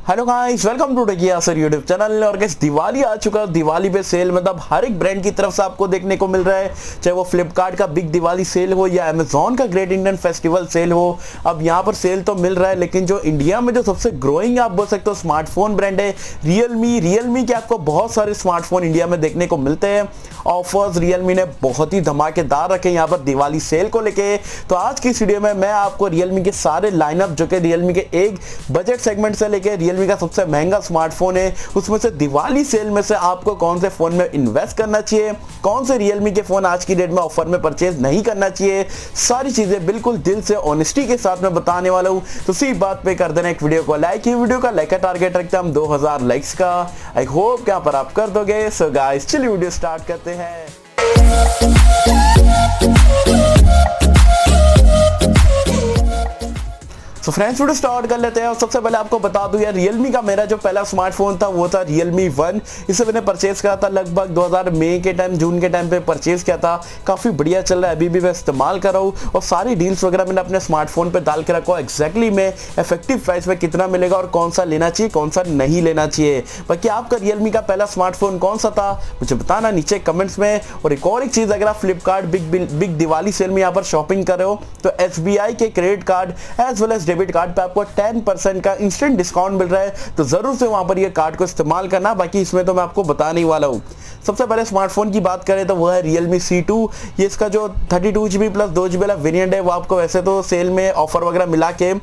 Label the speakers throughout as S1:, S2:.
S1: Hello guys, welcome to techie Yasir YouTube channel. और guys Diwali आ चुका है। दिवाली पे सेल मतलब हर एक ब्रांड की तरफ से आपको देखने को मिल रहा है, चाहे वो फ्लिपकार्ट का बिग दिवाली सेल हो या अमेजॉन का ग्रेट इंडियन फेस्टिवल सेल हो। अब यहाँ पर सेल तो मिल रहा है, लेकिन जो इंडिया में जो सबसे ग्रोइंग आप बोल सकते हो स्मार्टफोन ब्रांड है रियलमी के आपको बहुत सारे स्मार्टफोन इंडिया में देखने को मिलते हैं। ऑफर्स रियलमी ने बहुत ही धमाकेदार रखे यहाँ पर दिवाली सेल को लेके। तो आज की इस वीडियो में मैं आपको रियलमी के सारे लाइनअप जो कि रियलमी के एक बजट सेगमेंट से लेके रियलमी का सबसे महंगा स्मार्टफोन है, उसमें से दिवाली सेल में से आपको कौन से फोन में इन्वेस्ट करना चाहिए, कौन से रियलमी के फोन आज की डेट में ऑफर में परचेज नहीं करना चाहिए, सारी चीजें बिल्कुल दिल से ऑनेस्टी के साथ में बताने वाला हूं। तो इसी बात पे कर देना एक वीडियो को लाइक। ये वीडियो का लाइक का टारगेट रखते हैं हम 2000 लाइक्स का। आई होप यहाँ पर आप कर दोगे। सो गाइस चलिए वीडियो स्टार्ट करते हैं। तो फ्रेंड्स वीडियो स्टार्ट कर लेते हैं। और सबसे पहले आपको बता दूं यार, रियलमी का मेरा जो पहला स्मार्टफोन था वो था Realme 1। इसे मैंने परचेज करा था लगभग 2000 मई के टाइम, जून के टाइम पे परचेज किया था। काफ़ी बढ़िया चल रहा है, अभी भी मैं इस्तेमाल कर रहा हूँ और सारी डील्स वगैरह मैंने अपने स्मार्टफोन पे डाल के रखा एक्जैक्टली में इफेक्टिव प्राइस में कितना मिलेगा और कौन सा लेना चाहिए कौन सा नहीं लेना चाहिए। बाकी आपका रियलमी का पहला स्मार्टफोन कौन सा था मुझे बताना नीचे कमेंट्स में। और एक और एक चीज़, अगर आप फ्लिपकार्ट बिग दिवाली सेल में यहाँ पर शॉपिंग कर रहे हो तो SBI के credit card as well as debit card पे आपको 10% का इंस्टेंट डिस्काउंट मिल रहा है, तो जरूर से वहां पर ये कार्ड को इस्तेमाल करना। बाकी इसमें तो मैं आपको बताने ही वाला हूं। सबसे पहले स्मार्टफोन की बात करें तो वो है Realme C2। ये इसका जो 32GB प्लस 2GB वाला वेरिएंट है वो आपको वैसे तो सेल में ऑफर वगैरह मिला के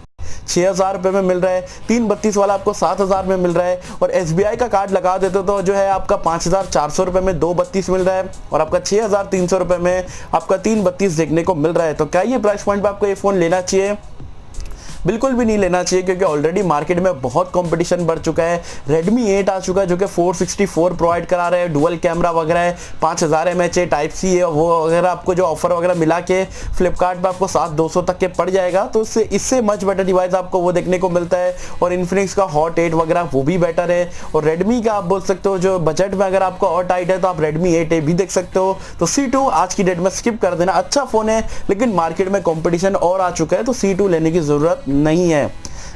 S1: 6000 रुपए में मिल रहा है। 332 वाला आपको 7000 में मिल रहा है। और SBI का कार्ड लगा देते तो जो है आपका 5400 रुपए में 232 मिल रहा है और आपका 6300 रुपए में आपका 332 देखने को मिल रहा है। तो क्या ये प्राइस पॉइंट पे आपको ये फोन लेना चाहिए? बिल्कुल भी नहीं लेना चाहिए, क्योंकि ऑलरेडी मार्केट में बहुत कंपटीशन बढ़ चुका है। Redmi 8 आ चुका है जो कि 464 प्रोवाइड करा रहे हैं, डुअल कैमरा वगैरह है, 5000 mAh टाइप सी है। वो अगर आपको जो ऑफर वगैरह मिला के फ्लिपकार्ट पे आपको 7200 तक के पड़ जाएगा, तो इससे मच बेटर डिवाइस आपको वो देखने को मिलता है। और इन्फिनिक्स का हॉट 8 वगैरह वो भी बेटर है। और Redmi का आप बोल सकते हो जो बजट में अगर आपको और टाइट है तो आप Redmi 8A भी देख सकते हो। तो C2 आज की डेट में स्किप कर देना। अच्छा फोन है लेकिन मार्केट में कॉम्पिटिशन और आ चुका है, तो C2 लेने की जरूरत नहीं है।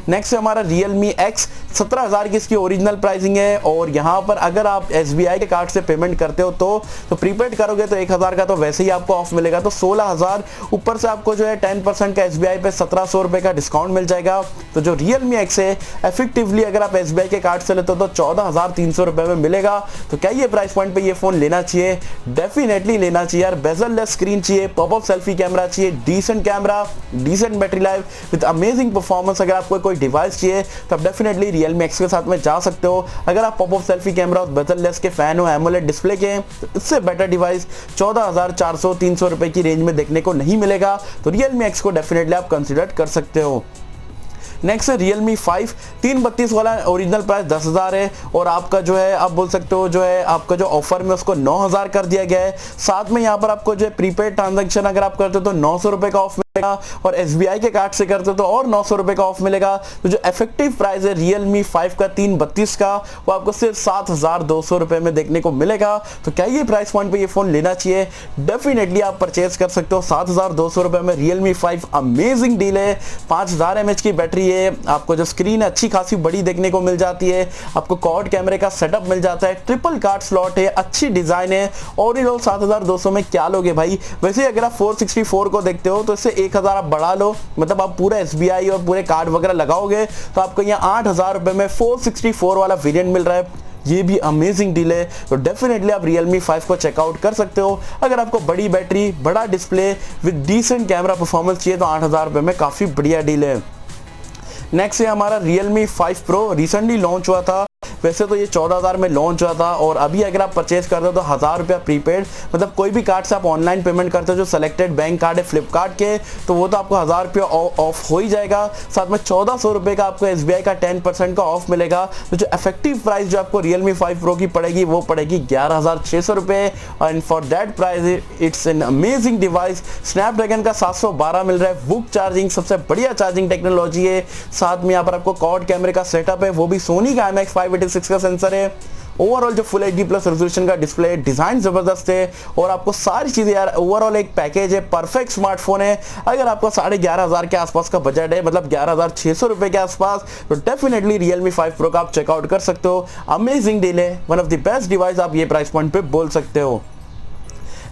S1: नेक्स्ट है हमारा Realme X। 17000 की इसकी ओरिजिनल प्राइसिंग है। और यहाँ पर अगर आप SBI के कार्ड से पेमेंट करते हो तो प्रीपेड करोगे तो 1000 का तो वैसे ही आपको ऑफ मिलेगा, तो 16000 ऊपर से आपको जो है 10% का SBI पे 1700 रुपए का डिस्काउंट मिल जाएगा। तो जो Realme X है इफेक्टिवली अगर आप SBI के कार्ड से लेते हो तो 14300 रुपए में मिलेगा। तो क्या ये प्राइस पॉइंट पे ये फोन लेना चाहिए? डेफिनेटली लेना चाहिए यार। बेजल लेस स्क्रीन चाहिए, पॉपअप सेल्फी कैमरा चाहिए, decent camera, decent battery life with amazing performance. अगर आपको कोई डिवाइस चाहिए तो आप डेफिनेटली Realme X के साथ में जा सकते हो। अगर आप पॉपअप सेल्फी कैमरा और बेजल लेस के फैन हो, एमोलेड डिस्प्ले के, तो इससे बेटर डिवाइस 14400-300 रुपए की रेंज में देखने को नहीं मिलेगा। तो Realme X को डेफिनेटली आप कंसिडर कर सकते हो। नेक्स्ट है Realme 5। 332 वाला ओरिजिनल प्राइस 10000 है और आपका जो है आप बोल सकते हो जो है आपका जो ऑफर में उसको 9000 कर दिया गया है। साथ में यहाँ पर आपको जो है प्रीपेड ट्रांजैक्शन अगर आप करते हो तो 900 रुपए का ऑफ मिलेगा और SBI के कार्ड से करते हो तो और 900 रुपए का ऑफ मिलेगा। तो जो इफेक्टिव प्राइस है Realme 5 का 332 का वो आपको सिर्फ 7200 रुपए में देखने को मिलेगा। तो क्या ये प्राइस पॉइंट पे ये फोन लेना चाहिए? डेफिनेटली आप परचेज कर सकते हो। 7200 रुपए में Realme 5 अमेजिंग डील है। 5000 mAh की बैटरी है, आपको जो स्क्रीन अच्छी खासी बड़ी देखने को मिल जाती है, आपको क्वाड कैमरे का सेटअप मिल जाता है, ट्रिपल कार्ड स्लॉट है, अच्छी डिजाइन है। और इन 7200 में क्या लोगे भाई? वैसे अगर आप 464 को देखते हो तो इससे 1000 आप बढ़ा लो, मतलब आप पूरा SBI और पूरे कार्ड वगैरह लगाओगे तो आपको यहाँ 8000 रुपए में 464 वाला वेरिएंट मिल रहा है। ये भी अमेजिंग डील है। तो डेफिनेटली आप Realme 5 को चेकआउट कर सकते हो। अगर आपको बड़ी बैटरी, बड़ा display with decent camera performance चाहिए तो 8000 रुपए में काफी बढ़िया डील है। नेक्स्ट है हमारा Realme 5 Pro। रिसेंटली लॉन्च हुआ था, वैसे तो ये 14000 में लॉन्च हुआ था और अभी अगर आप परचेज करते हो तो 1000 रुपया प्रीपेड, मतलब कोई भी कार्ड से आप ऑनलाइन पेमेंट करते हो जो सेलेक्टेड बैंक कार्ड है फ्लिपकार्ट के, तो वो तो आपको 1000 रुपया ऑफ हो ही जाएगा। साथ में 1400 रुपए का आपको SBI का 10% का ऑफ मिलेगा। तो जो इफेक्टिव प्राइस जो आपको Realme 5 Pro की पड़ेगी वो पड़ेगी 11600 रुपए। And for that price it's an amazing device. Snapdragon का 712 मिल रहा है, वुक चार्जिंग सबसे बढ़िया चार्जिंग टेक्नोलॉजी है। साथ में यहाँ पर आपको क्वाड कैमरे का सेटअप है, वो भी सोनी का IMX 586 का सेंसर है। ओवरऑल जो फुल एचडी प्लस रेजोल्यूशन का डिस्प्ले, डिजाइन जबरदस्त है और आपको सारी चीजें यार ओवरऑल एक पैकेज है, परफेक्ट स्मार्टफोन है। अगर आपका 11,500 के आसपास का बजट है, मतलब 11,600 रुपए के आसपास, तो डेफिनेटली Realme 5 Pro का आप चेकआउट कर सकते हो। अमेजिंग डील है, one of the best device आप ये प्राइस पॉइंट पे बोल सकते हो।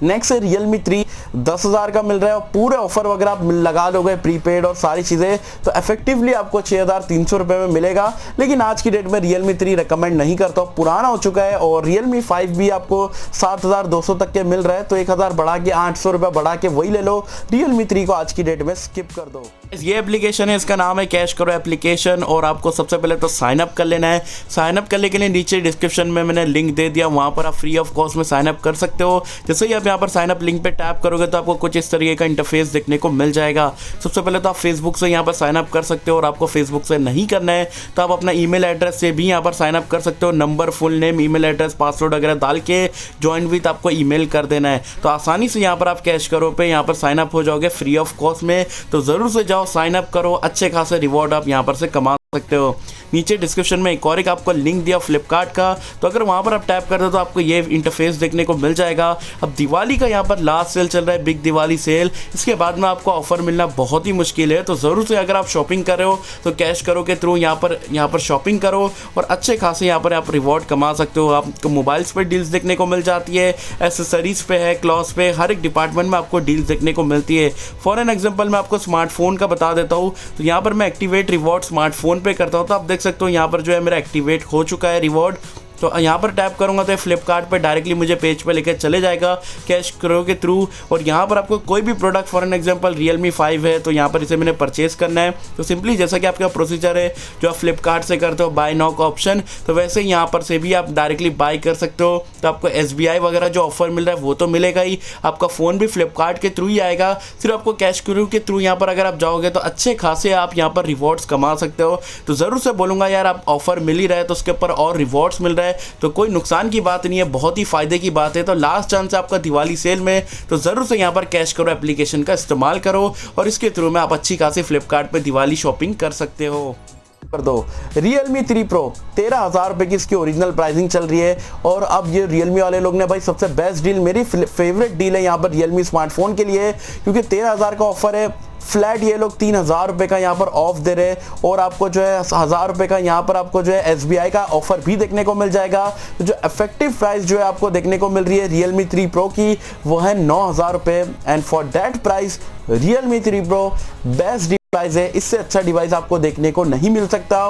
S1: नेक्स्ट है Realme 3, 10,000 का मिल रहा है और पूरे ऑफर वगैरह आप लगा लोगे प्रीपेड और सारी चीजें, तो इफेक्टिवली आपको 6,300 रुपए में मिलेगा। लेकिन आज की डेट में Realme 3 रिकमेंड नहीं करता, पुराना हो चुका है। और Realme 5 भी आपको 7,200 तक के मिल रहा है, तो 1,000 बढ़ा के 800 रुपए बढ़ा के वही ले लो। Realme 3 को आज की डेट में स्किप कर दो। ये एप्लीकेशन है, इसका नाम है कैश करो एप्लीकेशन और आपको सबसे पहले तो साइन अप कर लेना है। साइन अप करने के लिए नीचे डिस्क्रिप्शन में मैंने लिंक दे दिया, वहां पर आप फ्री ऑफ कॉस्ट में साइन अप कर सकते हो। जैसे ही आप यहाँ पर साइन अप लिंक पे टैप करोगे तो आपको कुछ इस तरीके का इंटरफेस देखने को मिल जाएगा। सबसे पहले तो आप फेसबुक से यहाँ पर साइन अप कर सकते हो और आपको फेसबुक से नहीं करना है तो आप अपना ईमेल एड्रेस से भी यहाँ पर साइन अप कर सकते हो। Number, full name, email address, password वगैरह डाल के ज्वाइन विथ आपको ईमेल कर देना है, तो आसानी से यहाँ पर आप कैश करो पे यहाँ पर साइन अप हो जाओगे फ्री ऑफ कॉस्ट में। तो जरूर से जाओ, साइन अप करो, अच्छे खासे रिवॉर्ड आप यहाँ पर से कमा सकते हो। नीचे डिस्क्रिप्शन में एक और एक आपको लिंक दिया फ्लिपकार्ट का, तो अगर वहां पर आप टैप कर दो तो आपको ये इंटरफेस देखने को मिल जाएगा। अब दिवाली का यहाँ पर लास्ट सेल चल रहा है, बिग दिवाली सेल, इसके बाद में आपको ऑफर मिलना बहुत ही मुश्किल है। तो जरूर से अगर आप शॉपिंग कर रहे हो तो कैश करो के थ्रू यहाँ पर शॉपिंग करो और अच्छे खासे यहाँ पर आप रिवॉर्ड कमा सकते हो। आपको मोबाइल्स पर डील्स देखने को मिल जाती है, एसेसरीज पे है, क्लॉथ्स पे, हर एक डिपार्टमेंट में आपको डील्स देखने को मिलती है। फॉर एन एग्जाम्पल मैं आपको स्मार्टफोन का बता देता हूँ, तो यहाँ पर मैं एक्टिवेट रिवॉर्ड स्मार्टफोन पे करता हूँ, तो आप देख सकते हो यहाँ पर जो है मेरा एक्टिवेट हो चुका है रिवॉर्ड। तो यहाँ पर टैप करूंगा तो फ्लिपकार्ट पे डायरेक्टली मुझे पेज पे लेकर चले जाएगा कैश करो के थ्रू। और यहाँ पर आपको कोई भी product, for an example Realme 5 है तो यहाँ पर इसे मैंने परचेस करना है, तो सिंपली जैसा कि आपका प्रोसीजर है जो आप फ्लिपकार्ट से करते हो बाय नाउ का ऑप्शन, तो वैसे ही यहाँ पर से भी आप डायरेक्टली बाय कर सकते हो। तो आपको SBI वगैरह जो ऑफर मिल रहा है वो तो मिलेगा ही, आपका फ़ोन भी फ्लिपकार्ट के थ्रू ही आएगा। सिर्फ आपको कैश करो के थ्रू यहाँ पर अगर आप जाओगे तो अच्छे खासे आप यहाँ पर रिवॉर्ड्स कमा सकते हो। तो ज़रूर से बोलूँगा यार, आप ऑफर मिल ही रहा है तो उसके ऊपर और रिवॉर्ड्स मिल रहा है तो कोई नुकसान की बात नहीं है, बहुत ही फायदे की बात है। तो लास्ट चांस है आपका दिवाली सेल में, तो जरूर से यहाँ पर कैश करो एप्लीकेशन का इस्तेमाल करो और इसके थ्रू में आप अच्छी खासी फ्लिपकार्ट पे दिवाली शॉपिंग कर सकते हो। कर दो Realme 3 Pro 13,000 रुपए की इसकी ओरिजिनल प्राइसिंग चल रही है। और अब ये Realme वाले लोग ने भाई सबसे बेस्ट डील, मेरी फेवरेट डील है यहाँ पर Realme स्मार्टफोन के लिए, क्योंकि 13,000 का ऑफर है फ्लैट। ये लोग 3,000 रुपए का यहाँ पर ऑफ दे रहे हैं और आपको जो है 1,000 रुपए का यहाँ पर आपको जो है SBI का ऑफर भी देखने को मिल जाएगा। तो जो इफेक्टिव प्राइस जो है आपको देखने को मिल रही है Realme 3 Pro की, वो है 9,000 रुपए। And for that price Realme 3 Pro best device है, इससे अच्छा डिवाइस आपको देखने को नहीं मिल सकता।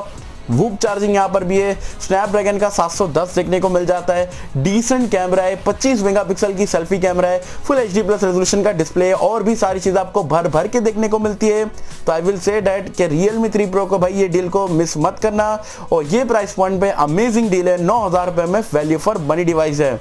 S1: वूक चार्जिंग यहाँ पर भी है, स्नैपड्रैगन का 710 देखने को मिल जाता है, डिसेंट कैमरा है, 25 मेगापिक्सल की सेल्फी कैमरा है, फुल एचडी प्लस रेजोल्यूशन का डिस्प्ले है और भी सारी चीजें आपको भर भर के देखने को मिलती है। तो आई विल से डैट कि Realme 3 Pro को भाई ये डील को मिस मत करना और ये प्राइस पॉइंट पे अमेजिंग डील है, 9,000 रुपए में वैल्यू फॉर मनी डिवाइस है।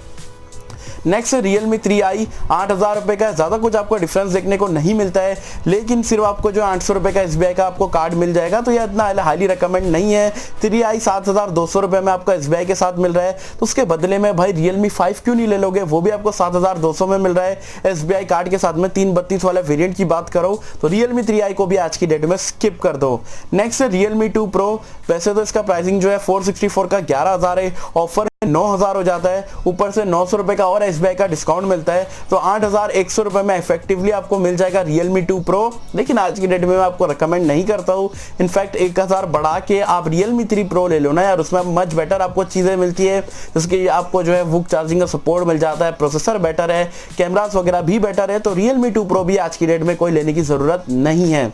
S1: नेक्स्ट Realme 3i 8,000 रुपए का, ज़्यादा कुछ आपको डिफरेंस देखने को नहीं मिलता है, लेकिन सिर्फ आपको जो 800 रुपए का SBI का आपको कार्ड मिल जाएगा, तो ये इतना हाईली रिकमेंड नहीं है। 3i 7,200 रुपए में आपको SBI के साथ मिल रहा है, तो उसके बदले में भाई Realme 5 क्यों नहीं ले लोगे, वो भी आपको 7,200 में मिल रहा है SBI कार्ड के साथ में। 332 वाले वेरिएंट की बात करो तो Realme 3i को भी आज की डेट में स्किप कर दो। नेक्स्ट है Realme 2 Pro, वैसे तो इसका प्राइसिंग जो है 464 का 11,000 है, ऑफर 9,000 हो जाता है, ऊपर से 900 रुपए का और SBI का डिस्काउंट मिलता है, तो 8,100 रुपए में इफेक्टिवली आपको मिल जाएगा Realme 2 Pro। लेकिन आज की डेट में मैं आपको रिकमेंड नहीं करता हूँ, इनफैक्ट 1,000 बढ़ा के आप Realme 3 Pro ले लो ना यार, उसमें मच बेटर आपको चीज़ें मिलती है, जिसकी आपको जो है वुक चार्जिंग का सपोर्ट मिल जाता है, प्रोसेसर बेटर है, कैमरास वगैरह भी बेटर है। तो Realme 2 Pro भी आज की डेट में कोई लेने की ज़रूरत नहीं है।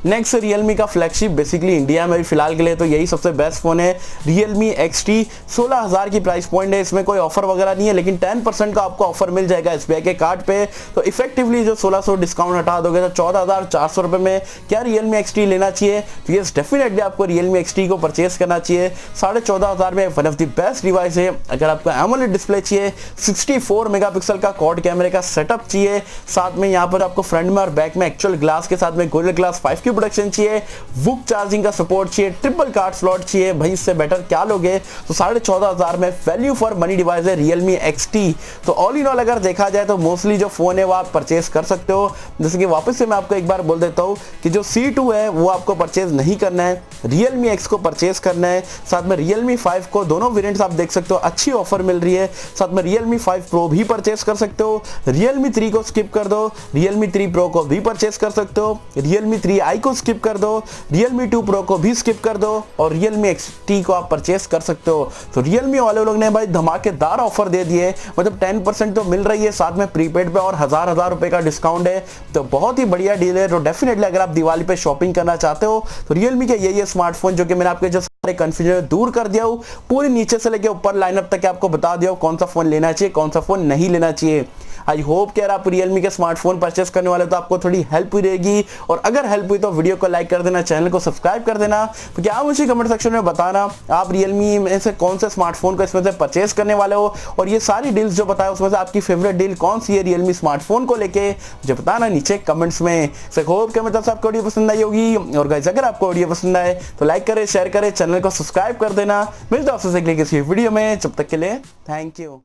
S1: नेक्स्ट Realme का फ्लैगशिप, बेसिकली इंडिया में भी फिलहाल के लिए तो यही सबसे बेस्ट फोन है, Realme XT 16,000 की प्राइस पॉइंट है, इसमें कोई ऑफर वगैरह नहीं है, लेकिन 10% का आपको ऑफर मिल जाएगा SBI के कार्ड पे। तो इफेक्टिवली जो 1,600 डिस्काउंट हटा दोगे तो 14,400 रुपए में क्या Realme XT लेना चाहिए? तो यस, डेफिनेटली आपको Realme XT को परचेस करना चाहिए। 14,500 में one of the best device है। अगर आपको एमोलेड डिस्प्ले चाहिए, 64 मेगापिक्सल का क्वाड कैमरे का सेटअप चाहिए, साथ में यहाँ पर आपको फ्रंट में और बैक में एक्चुअल ग्लास के साथ में गोरिल्ला ग्लास 5 5K प्रोडक्शन चाहिए, वुक चार्जिंग का सपोर्ट चाहिए, ट्रिपल कार्ड स्लॉट चाहिए, भाई इससे बेटर क्या लोगे। तो 14,500 में वैल्यू फॉर मनी डिवाइस है Realme XT। तो ऑल इन ऑल अगर देखा जाए तो मोस्टली जो फोन है वो आप परचेज कर सकते हो। जैसे कि वापस से मैं आपको एक बार बोल देता हूँ कि जो C2 है वो आपको परचेज नहीं करना है, Realme X को परचेज करना है। साथ में Realme 5 को दोनों वेरिएंट्स आप देख सकते हो, अच्छी ऑफर मिल रही है। साथ में Realme 5 Pro भी परचेज कर सकते हो, Realme 3 को स्किप कर दो, Realme 3 Pro को भी परचेज कर सकते हो, Realme 3i को स्किप कर दो, Realme 2 Pro को भी स्किप कर दो और Realme XT को आप परचेज कर सकते हो। तो Realme वाले लोग ने भाई धमाकेदार ऑफर दे दिए, मतलब 10% तो मिल रही है, साथ में प्रीपेड पे और हजार रुपए का डिस्काउंट है। तो बहुत ही बढ़िया डील है। तो डेफिनेटली अगर आप दिवाली पे शॉपिंग करना चाहते हो तो Realme के ये स्मार्टफोन जो कि मैंने आपके जो सारे कंफ्यूजन दूर कर दिया हूं, पूरी नीचे से लेके ऊपर लाइनअप तक आपको बता दिया कौन सा फोन लेना चाहिए, कौन सा फोन नहीं लेना चाहिए। आई होप कि अगर आप Realme के स्मार्टफोन परचेस करने वाले तो आपको थोड़ी हेल्प हुई रहेगी, और अगर हेल्प हुई तो वीडियो को लाइक कर देना, चैनल को सब्सक्राइब कर देना। तो क्या मुझे कमेंट सेक्शन में बताना आप Realme में से कौन से स्मार्टफोन को इसमें से परचेस करने वाले हो, और ये सारी डील्स जो बताया उसमें से आपकी फेवरेट डील कौन सी है Realme स्मार्टफोन को लेके, मुझे बताना नीचे कमेंट्स में। सो होप कि मतलब आपको वीडियो पसंद आई होगी, और गाइस अगर आपको वीडियो पसंद आए तो लाइक करें, शेयर करें, चैनल को सब्सक्राइब कर देना। मिलता है आपसे अगली किसी वीडियो में, जब तक के लिए थैंक यू।